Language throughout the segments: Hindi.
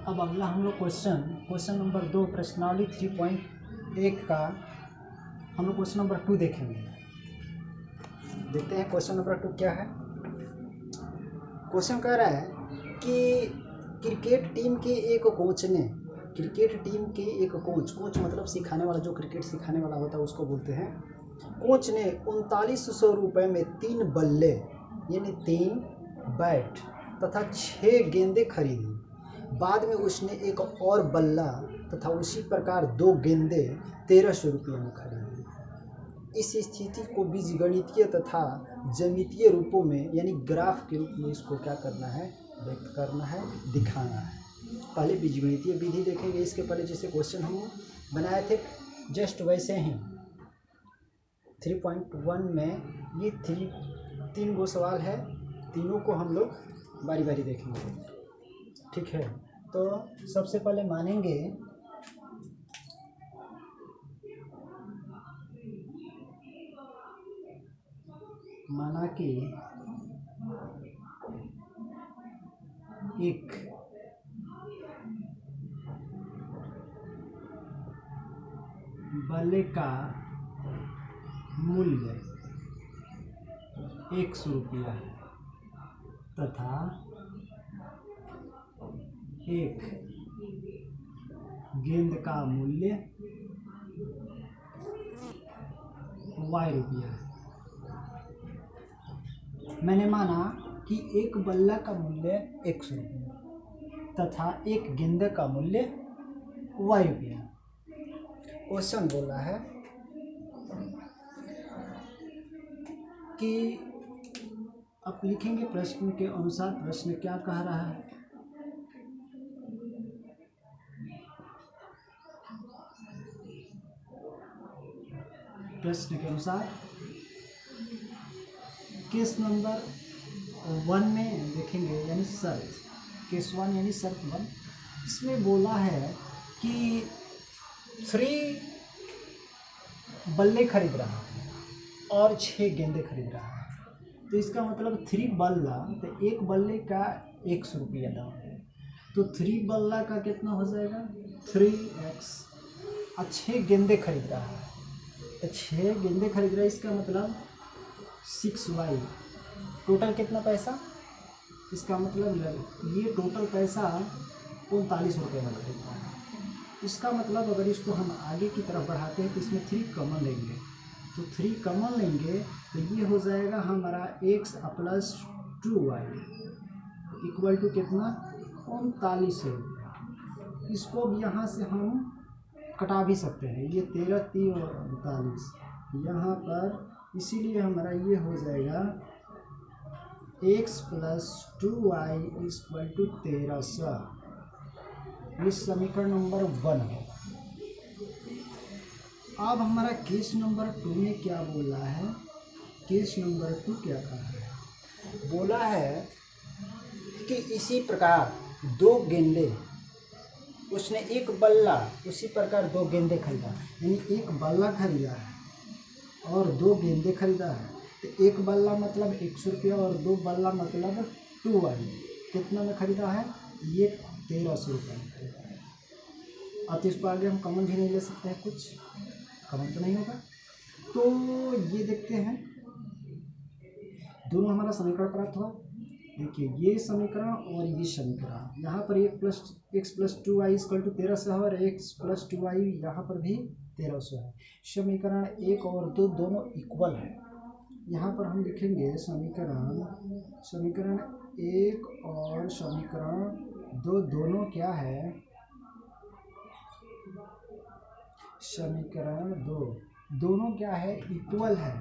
अब अगला हम लोग क्वेश्चन नंबर 2 प्रश्नावली 3.1 का हम लोग क्वेश्चन नंबर 2 देखेंगे। देखते हैं क्वेश्चन नंबर 2 क्या है। क्वेश्चन कह रहा है कि क्रिकेट टीम के एक कोच मतलब सिखाने वाला, जो क्रिकेट सिखाने वाला होता है उसको बोलते हैं। कोच ने 3900 रुपये में 3 बल्ले यानी 3 बैट तथा 6 गेंदें खरीदी। बाद में उसने एक और बल्ला तथा उसी प्रकार 2 गेंदें 1300 रुपये में खरीदी। इस स्थिति को बीजगणितीय तथा ज्यामितीय रूपों में यानी ग्राफ के रूप में इसको क्या करना है, व्यक्त करना है, दिखाना है। पहले बीजगणितीय विधि देखेंगे। इसके पहले जैसे क्वेश्चन हम बनाए थे जस्ट वैसे ही 3.1 में ये 3 गो सवाल है, तीनों को हम लोग बारी बारी देखेंगे। ठीक है, तो सबसे पहले मानेंगे माना कि एक बल्ले का मूल्य 100 रुपया है तथा एक गेंद का मूल्य y रुपया है। मैंने माना कि एक बल्ला का मूल्य 100 रुपया तथा एक गेंद का मूल्य y रुपया। क्वेश्चन बोला है कि आप लिखेंगे प्रश्न के अनुसार प्रश्न क्या कह रहा है। प्रश्न के अनुसार केस नंबर 1 में देखेंगे यानी शर्त, केस 1 यानी शर्त 1। इसमें बोला है कि 3 बल्ले खरीद रहा है और 6 गेंदे खरीद रहा है। तो इसका मतलब 3 बल्ला, तो एक बल्ले का 100 रुपया दाम है, तो 3 बल्ला का कितना हो जाएगा 3x। और 6 गेंदे खरीद रहा है, तो 6 गेंदे खरीद रहा है, इसका मतलब 6y। टोटल कितना पैसा, इसका मतलब ये टोटल पैसा 39 रुपये में खरीद रहा है। इसका मतलब अगर इसको हम आगे की तरफ बढ़ाते हैं तो इसमें 3 कॉमन लेंगे, तो 3 कॉमन लेंगे तो ये हो जाएगा हमारा x plus 2y equal to कितना 39 रुपये। इसको अब यहाँ से हम कटा भी सकते हैं, ये 13 3 और 39 यहाँ पर, इसीलिए हमारा ये हो जाएगा x plus 2y equal to 1300। ये समीकरण नंबर 1 है। अब हमारा केस नंबर 2 में क्या बोला है, केस नंबर 2 क्या कहा है, बोला है कि इसी प्रकार 2 गेंदे, उसने एक बल्ला उसी प्रकार 2 गेंदे खरीदा, यानी एक बल्ला खरीदा है और 2 गेंदे खरीदा है। तो एक बल्ला मतलब 100 रुपया और 2 बल्ला मतलब 2y कितना में खरीदा है, ये 1300 रुपये में खरीदा है। अब इसको आगे हम कॉमन भी नहीं ले सकते हैं, कुछ कॉमन तो नहीं होगा। तो ये देखते हैं दोनों हमारा समीकरण प्राप्त हुआ। देखिए ये समीकरण और ये समीकरण, यहाँ पर x plus 2y equal to 1300 है और x प्लस 2y यहाँ पर भी 1300 है। समीकरण 1 और 2 दोनों इक्वल है। यहाँ पर हम लिखेंगे समीकरण 1 और समीकरण 2 दोनों क्या है, समीकरण 2 दोनों क्या है, इक्वल है।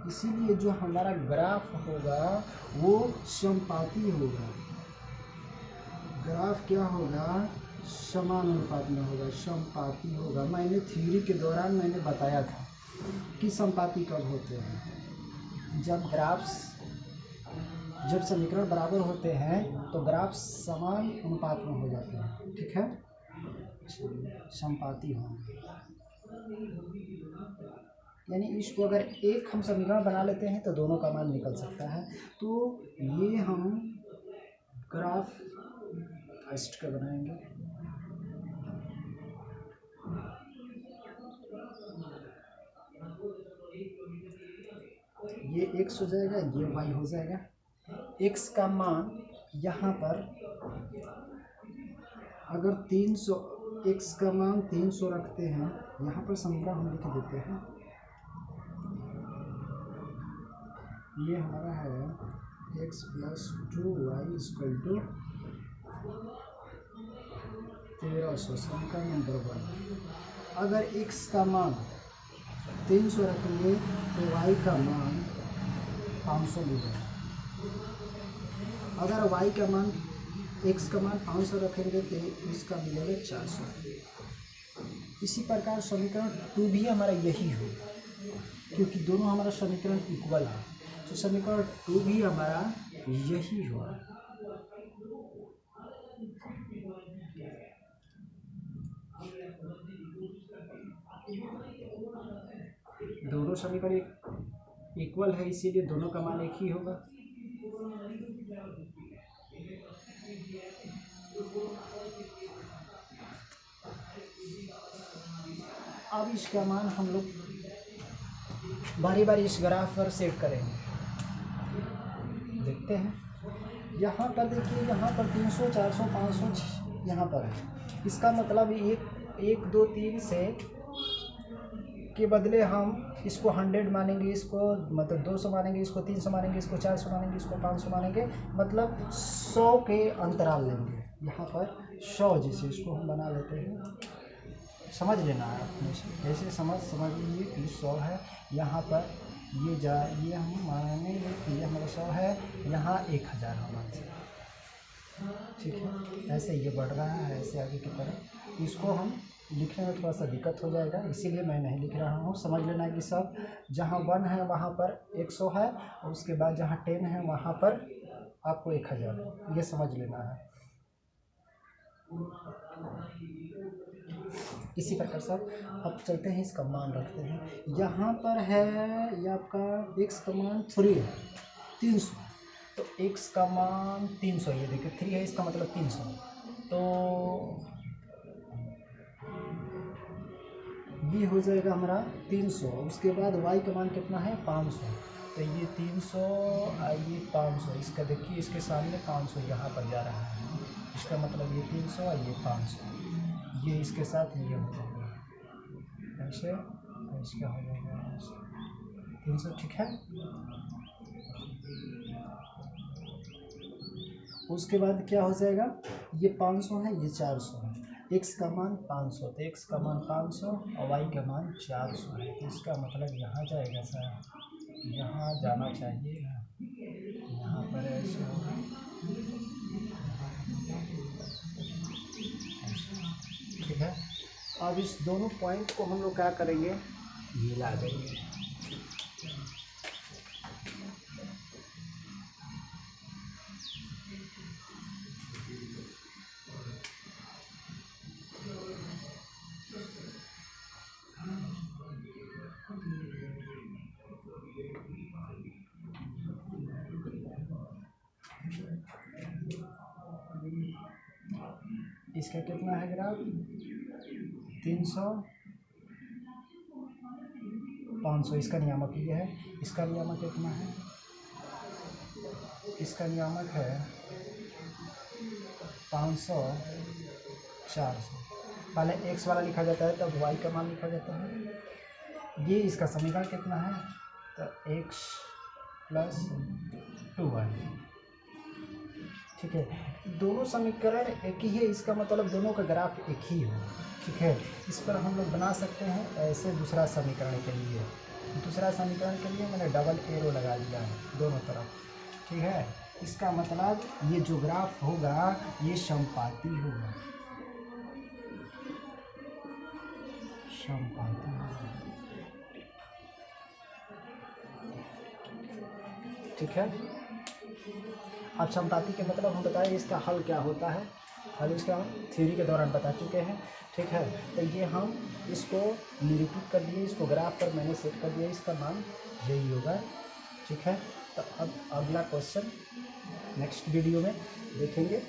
इसीलिए जो हमारा ग्राफ होगा वो समपाती होगा। ग्राफ क्या होगा, समानुपात में होगा, समपाती होगा। मैंने थ्योरी के दौरान मैंने बताया था कि समपाती कब होते हैं, जब समीकरण बराबर होते हैं तो ग्राफ समान अनुपात में हो जाते हैं। ठीक है, समपाती होंगे, यानी इसको अगर एक हम समीकरण बना लेते हैं तो दोनों का मान निकल सकता है। तो ये हम ग्राफ फर्स्ट का बनाएंगे। ये x हो जाएगा, ये y हो जाएगा। x का मान यहाँ पर अगर 300, x का मान 300 रखते हैं, यहाँ पर समीकरण हम लिख देते हैं। ये हमारा है x + 2y = 1300, समीकरण नंबर 1। अगर x का मान 300 रखेंगे तो y का मान 500 मिलेगा। अगर y का मान x का मान 500 रखेंगे तो इसका मिलेगा 400। इसी प्रकार समीकरण 2 भी हमारा यही होगा, क्योंकि दोनों हमारा समीकरण इक्वल है, तो समीकरण 2 भी हमारा यही होगा। दोनों समीकरण इक्वल है, इसीलिए दोनों का मान एक ही होगा। अब इसका मान हम लोग बारी बारी इस ग्राफ पर सेट करेंगे। देखते हैं, यहाँ पर देखिए, यहाँ पर 300, 400, 500 यहाँ पर है। इसका मतलब 1, 2, 3 से के बदले हम इसको 100 मानेंगे, इसको मतलब 200 मानेंगे, इसको 300 मानेंगे, इसको 400 मानेंगे, इसको 500 मानेंगे, मतलब 100 के अंतराल लेंगे। यहाँ पर 100 जैसे इसको हम बना लेते हैं, समझ लेना है अपने से, ऐसे समझ लीजिए कि 100 है। यहाँ पर ये हम मानेंगे कि ये हमारा 100 है, यहाँ 1000 होना चाहिए। ठीक है, ऐसे ये बढ़ रहा है, ऐसे आगे की तरफ। इसको हम लिखने में थोड़ा सा दिक्कत हो जाएगा, इसीलिए मैं नहीं लिख रहा हूँ। समझ लेना कि सब जहाँ 1 है वहाँ पर 100 है, और उसके बाद जहाँ 10 है वहाँ पर आपको 1000, ये समझ लेना है। इसी प्रकार से अब चलते हैं, इसका मान रखते हैं। यहाँ पर है ये आपका x का मान 3 है, 300, तो x का मान 300, ये देखिए 3 है, इसका मतलब 300, तो ये हो जाएगा हमारा 300। उसके बाद y का मान कितना है, 500, तो ये 300 ये 500, इसका देखिए इसके सामने 500 यहाँ पर जा रहा है, इसका मतलब ये 300 ये 500, ये इसके साथ ये हो जाएगा ऐसे, इसका हो जाएगा 300। ठीक है, उसके बाद क्या हो जाएगा, ये 500 है, ये 400 है, x का मान 500, तो x का मान 500 और y का मान 400 है, तो इसका मतलब यहाँ जाएगा सर, यहाँ जाना चाहिए, यहाँ पर ऐसे होगा, ठीक है। अब इस दोनों पॉइंट को हम लोग क्या करेंगे, मिला देंगे। इसका कितना है ग्राफ, 300, 500, इसका नियामक ये है, इसका नियामक कितना है, इसका नियामक है 500, 400। पहले x वाला लिखा जाता है, तब y का मान लिखा जाता है। ये इसका समीकरण कितना है, तो x + 2y। ठीक है, दोनों समीकरण एक ही है, इसका मतलब दोनों का ग्राफ एक ही हो। ठीक है, इस पर हम लोग बना सकते हैं ऐसे। दूसरा समीकरण के लिए मैंने डबल एरो लगा दिया है दोनों तरफ। ठीक है, इसका मतलब ये जो ग्राफ होगा ये समपाती होगा, समपाती होगा। ठीक है, अब समपाती के मतलब हम बताएं इसका हल क्या होता है, हल इसका हम थ्योरी के दौरान बता चुके हैं। ठीक है, तो ये हम इसको निरूपित कर दिए, इसको ग्राफ पर मैंने सेट कर दिया, इसका मान यही होगा। ठीक है, तो अब अगला क्वेश्चन नेक्स्ट वीडियो में देखेंगे।